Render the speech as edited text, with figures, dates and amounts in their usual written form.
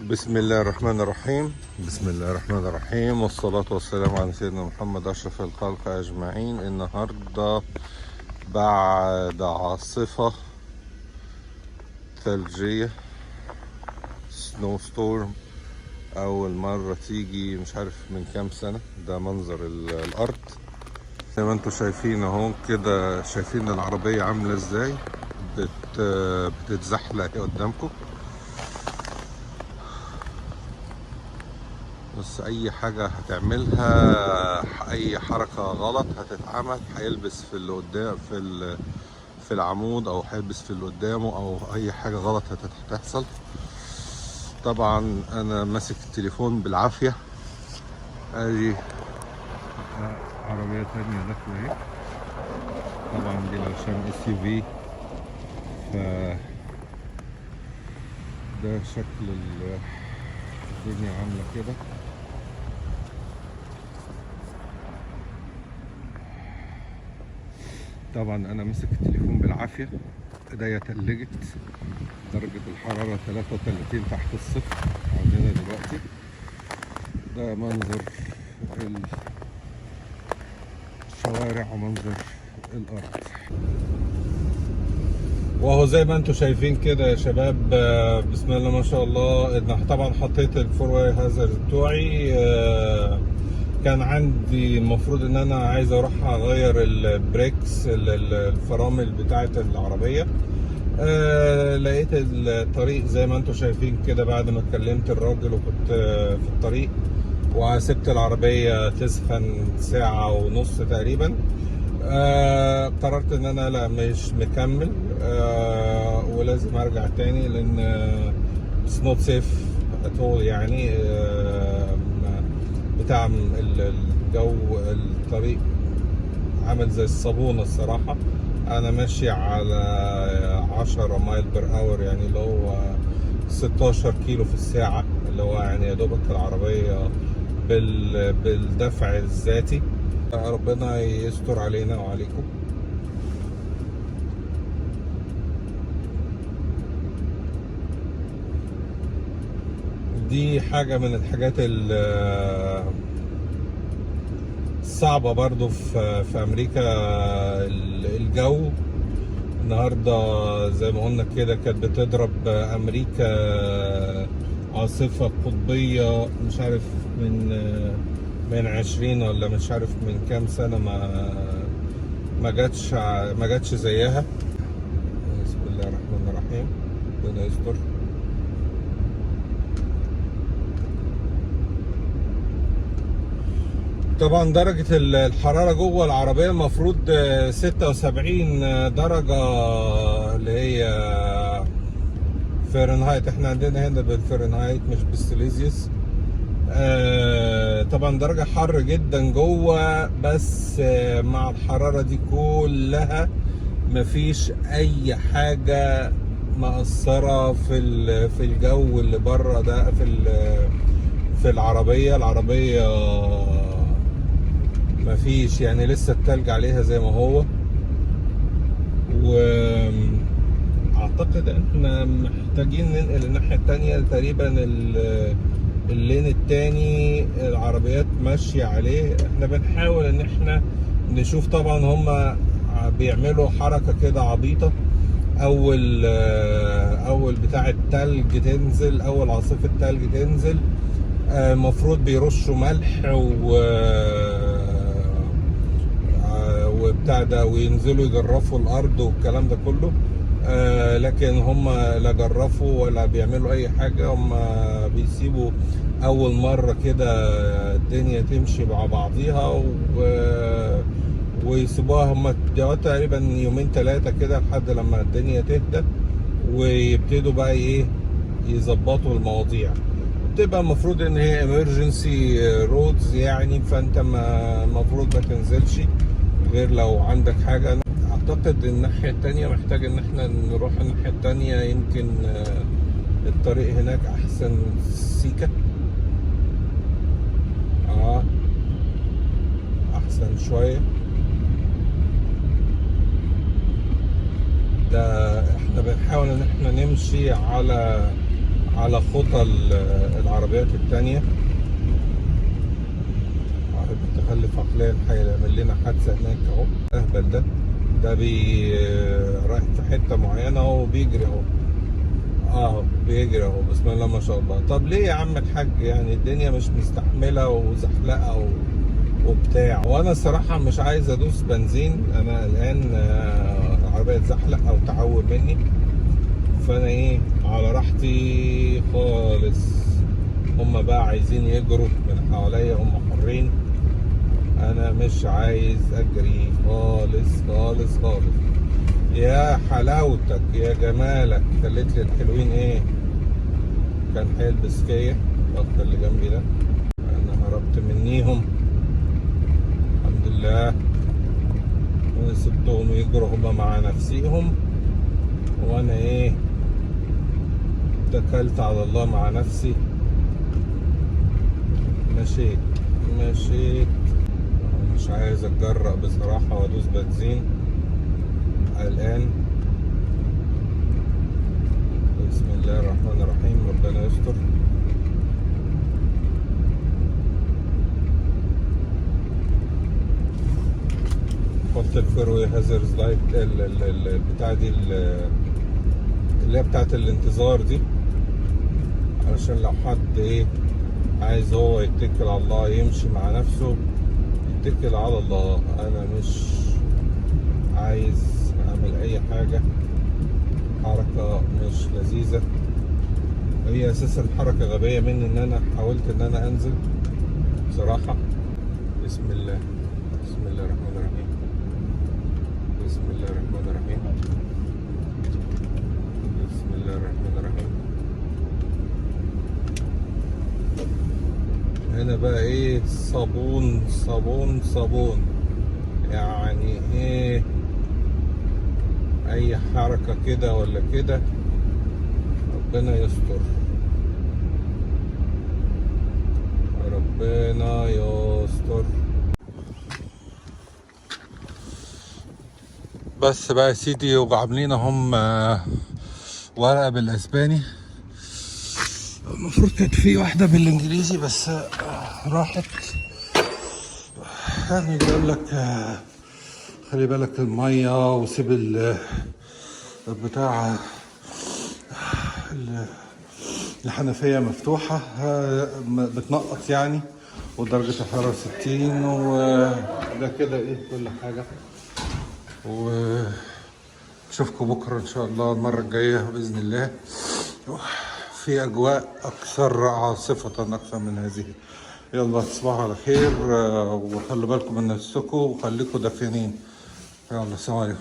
بسم الله الرحمن الرحيم. بسم الله الرحمن الرحيم، والصلاة والسلام على سيدنا محمد أشرف الخلق أجمعين. النهاردة بعد عاصفة ثلجية، سنو ستورم، أول مرة تيجي مش عارف من كام سنة. ده منظر الأرض زي ما انتوا شايفين اهو كده. شايفين العربية عاملة ازاي بتتزحلق قدامكم. بس اي حاجة هتعملها، اي حركة غلط هتتعمل، هيلبس في اللي قدام في العمود، او هيلبس في اللي قدامه، او اي حاجة غلط هتحصل. طبعا انا ماسك التليفون بالعافية. ادي عربية تانية داخلة اهي. طبعا دي عشان SUV، ف ده شكل الدنيا عاملة كده. طبعا انا ماسك التليفون بالعافية، ايديا تلجت، درجة الحرارة 33 تحت الصفر عندنا دلوقتي. ده منظر الشوارع ومنظر الارض. وهو زي ما انتم شايفين كده يا شباب، بسم الله ما شاء الله. انا طبعا حطيت الفور واي هازارد بتوعي. كان عندي المفروض ان انا عايز اروح اغير البريكس، الفرامل بتاعه العربيه. لقيت الطريق زي ما انتم شايفين كده. بعد ما كلمت الراجل وكنت في الطريق وسبت العربيه تسخن ساعه ونص تقريبا، قررت ان انا لا مش مكمل، ولازم ارجع تاني، لان it's not safe at all يعني. بتاع الجو، الطريق عامل زي الصابونة الصراحة. انا ماشي على 10 مايل بر اور، يعني اللي هو 16 كيلو في الساعة، اللي هو يعني يا دوبك العربية بالدفع الذاتي. ربنا يستر علينا وعليكم. دي حاجة من الحاجات الصعبة برضو في أمريكا. الجو النهاردة زي ما قلنا كده كانت بتضرب أمريكا عاصفة قطبية، مش عارف من 20 ولا مش عارف من كام سنة ما جاتش زيها. بسم الله الرحمن الرحيم، ربنا يستر. طبعا درجة الحرارة جوه العربية المفروض 76 درجة، اللي هي فahrenheit. احنا عندنا هنا بالفahrenheit مش بالسيليزيوس. طبعا درجة حر جدا جوه، بس مع الحرارة دي كلها مفيش اي حاجة مأثرة في الجو اللي بره ده. في العربية مفيش، يعني لسه التلج عليها زي ما هو. واعتقد احنا محتاجين ننقل الناحية التانية تقريبا. اللين التاني العربيات ماشية عليه. احنا بنحاول ان احنا نشوف. طبعا هما بيعملوا حركة كده عبيطة. اول بتاع التلج تنزل، اول عاصفة تلج تنزل، المفروض بيرشوا ملح وبتاع ده، وينزلوا يجرفوا الارض والكلام ده كله. لكن هم لا جرفوا ولا بيعملوا اي حاجة. هم بيسيبوا اول مرة كده الدنيا تمشي مع بعضيها ويسيبوها. هم تقريبا يومين 3 كده لحد لما الدنيا تهدى، ويبتدوا بقى ايه يظبطوا المواضيع. بتبقى المفروض ان هي emergency roads يعني، فانت المفروض ما تنزلش غير لو عندك حاجة. اعتقد الناحية التانية محتاج ان احنا نروح الناحية التانية. يمكن الطريق هناك احسن سيكة، احسن شوية. ده احنا بنحاول ان احنا نمشي على على خطى العربيات التانية. واحد متخلف عقليا هيعمل لنا حادثة هناك اهو. اهبل ده رايح في حتة معينة اهو وبيجري اهو بيجري اهو. بسم الله ما شاء الله. طب ليه يا عم الحاج؟ يعني الدنيا مش مستحملة وزحلقة وبتاع، وانا الصراحة مش عايز ادوس بنزين. انا الان العربية تزحلق او تعوم مني، فانا ايه على راحتي خالص. هما بقى عايزين يجروا من حواليا، هما حرين، انا مش عايز اجري خالص خالص خالص. يا حلاوتك يا جمالك، خليت لي الحلوين ايه كان هيلبس فيا الضغط اللي جنبي ده. انا هربت منيهم الحمد لله، وانا سبتهم يجروا هما مع نفسيهم، وانا ايه اتكلت على الله مع نفسي. مشيت مش عايز اتجرأ بصراحة وادوس بنزين الان. بسم الله الرحمن الرحيم، ربنا يستر. حط الفيروي هازرز لايت بتاع دي اللي هي بتاعت الانتظار دي، علشان لو حد ايه عايز هو يتكل على الله يمشي مع نفسه يتكل على الله. انا مش عايز اعمل اي حاجة، حركة مش لذيذة. هي اساسا حركة غبية مني ان انا حاولت ان انا انزل بصراحة. بسم الله الرحمن الرحيم. بسم الله الرحمن الرحيم. بسم الله الرحمن الرحيم. هنا بقى ايه صابون يعني ايه اي حركة كده ولا كده ربنا يستر، ربنا يستر. بس بقى يا سيدي، وعاملين هم ورقة بالاسباني، المفروض كانت في واحدة بالانجليزي بس راحت. يعني بيقول لك خلي بالك المية وسيب البتاع الحنفية مفتوحة بتنقط يعني، ودرجة الحرارة 60 وده كده ايه كل حاجة. واشوفكم بكرة ان شاء الله المرة الجاية بإذن الله في اجواء اكثر عاصفة اكثر من هذه. يلا تصبحوا على خير، وخلوا بالكم من نفسكم وخليكم دافيين. يلا السلام عليكم.